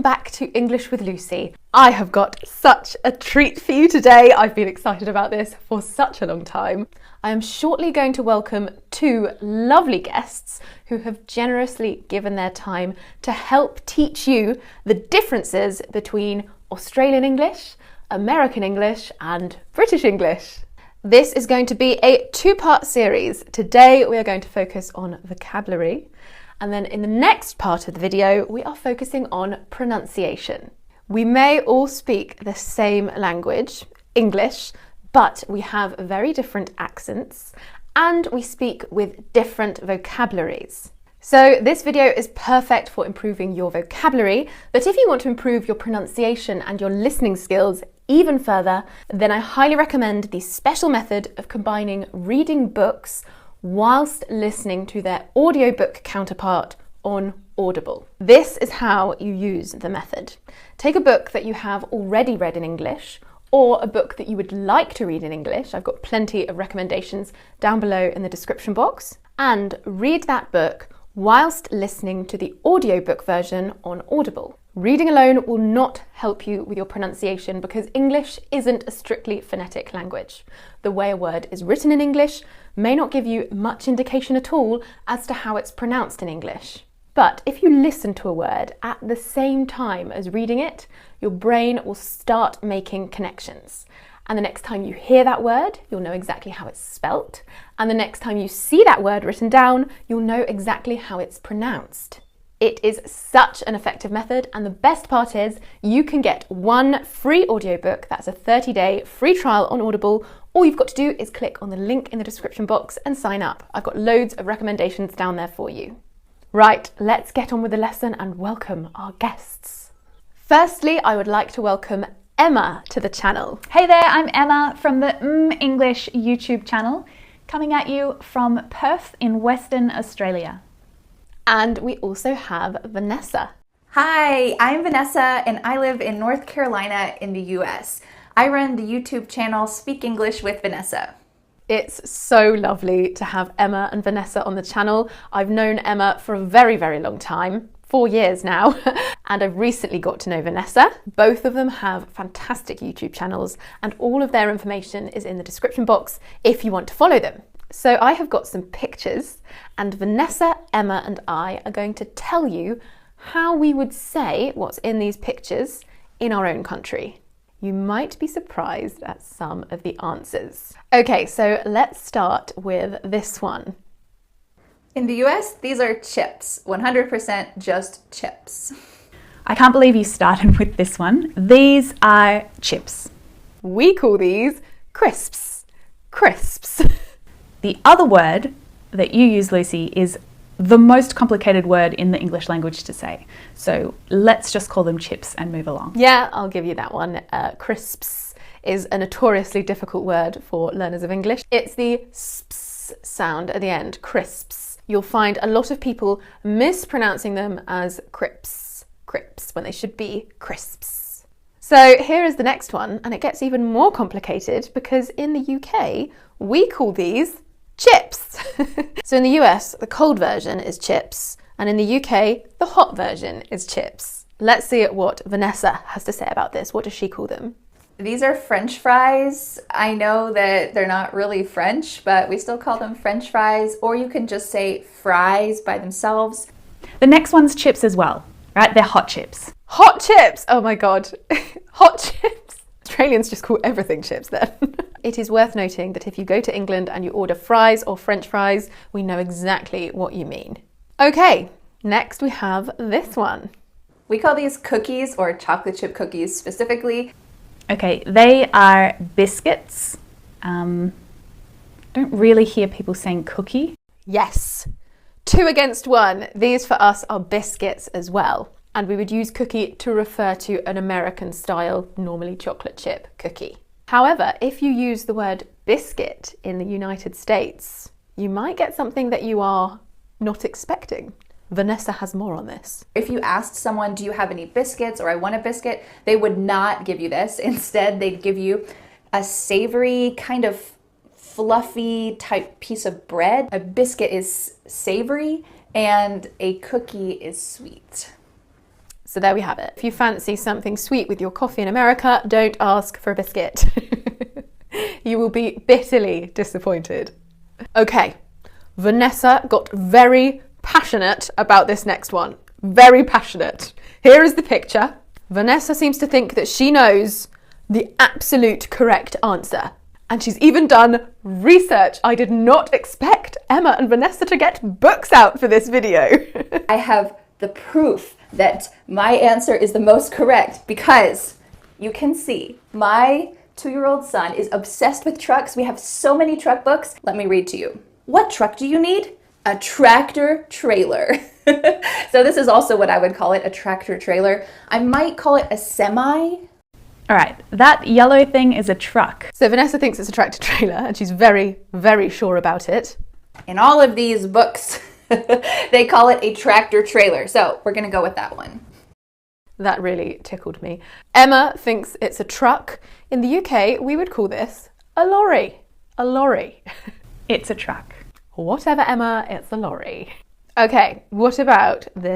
back to English with Lucy. I have got such a treat for you today. I've been excited about this for such a long time. I am shortly going to welcome two lovely guests who have generously given their time to help teach you the differences between Australian English, American English, and British English. This is going to be a two-part series. Today we are going to focus on vocabulary, and then in the next part of the video we are focusing on pronunciation. We may all speak the same language, English, but we have very different accents and we speak with different vocabularies. So this video is perfect for improving your vocabulary, but if you want to improve your pronunciation and your listening skills even further, then I highly recommend the special method of combining reading books whilst listening to their audiobook counterpart on Audible. This is how you use the method. Take a book that you have already read in English or a book that you would like to read in English. I've got plenty of recommendations down below in the description box, and read that book whilst listening to the audiobook version on Audible. Reading alone will not help you with your pronunciation because English isn't a strictly phonetic language. The way a word is written in English may not give you much indication at all as to how it's pronounced in English. But if you listen to a word at the same time as reading it, your brain will start making connections. And the next time you hear that word, you'll know exactly how it's spelt. And the next time you see that word written down, you'll know exactly how it's pronounced. It is such an effective method, and the best part is you can get one free audiobook. That's a 30-day free trial on Audible. All you've got to do is click on the link in the description box and sign up. I've got loads of recommendations down there for you. Right, let's get on with the lesson and welcome our guests. Firstly, I would like to welcome Emma to the channel. Hey there, I'm Emma from the English YouTube channel, coming at you from Perth in Western Australia. And we also have Vanessa. Hi, I'm Vanessa and I live in North Carolina in the US. I run the YouTube channel Speak English with Vanessa. It's so lovely to have Emma and Vanessa on the channel. I've known Emma for a very, very long time, 4 years now, and I've recently got to know Vanessa. Both of them have fantastic YouTube channels and all of their information is in the description box if you want to follow them. So I have got some pictures and Vanessa, Emma and I are going to tell you how we would say what's in these pictures in our own country. You might be surprised at some of the answers. Okay, so let's start with this one. In the US, these are chips, 100% just chips. I can't believe you started with this one. These are chips. We call these crisps. Crisps. The other word that you use, Lucy, is the most complicated word in the English language to say. So let's just call them chips and move along. Yeah, I'll give you that one. Crisps is a notoriously difficult word for learners of English. It's the sps sound at the end, crisps. You'll find a lot of people mispronouncing them as crips, when they should be crisps. So here is the next one, and it gets even more complicated because in the UK, we call these chips. So in the US, the cold version is chips, and in the UK, the hot version is chips. Let's see what Vanessa has to say about this. What does she call them? These are French fries. I know that they're not really French, but we still call them French fries, or you can just say fries by themselves. The next one's chips as well, right? They're hot chips. Hot chips! Oh my God. Hot chips. Australians just call everything chips then. It is worth noting that if you go to England and you order fries or French fries, we know exactly what you mean. Okay, next we have this one. We call these cookies, or chocolate chip cookies specifically. Okay, they are biscuits. Don't really hear people saying cookie. Yes, 2 against 1. These for us are biscuits as well. And we would use cookie to refer to an American style, normally chocolate chip cookie. However, if you use the word biscuit in the United States, you might get something that you are not expecting. Vanessa has more on this. If you asked someone, do you have any biscuits, or I want a biscuit, they would not give you this. Instead, they'd give you a savory, kind of fluffy type piece of bread. A biscuit is savory and a cookie is sweet. So there we have it. If you fancy something sweet with your coffee in America, don't ask for a biscuit. You will be bitterly disappointed. Okay, Vanessa got very passionate about this next one. Very passionate. Here is the picture. Vanessa seems to think that she knows the absolute correct answer. And she's even done research. I did not expect Emma and Vanessa to get books out for this video. I have the proof that my answer is the most correct because you can see my 2-year-old son is obsessed with trucks. We have so many truck books. Let me read to you. What truck do you need? A tractor trailer. So this is also what I would call it, a tractor trailer. I might call it a semi. All right, that yellow thing is a truck. So Vanessa thinks it's a tractor trailer and she's very, very sure about it. In all of these books, they call it a tractor trailer. So we're gonna go with that one. That really tickled me. Emma thinks it's a truck. In the UK, we would call this a lorry. A lorry. It's a truck. Whatever, Emma, it's a lorry. Okay, what about this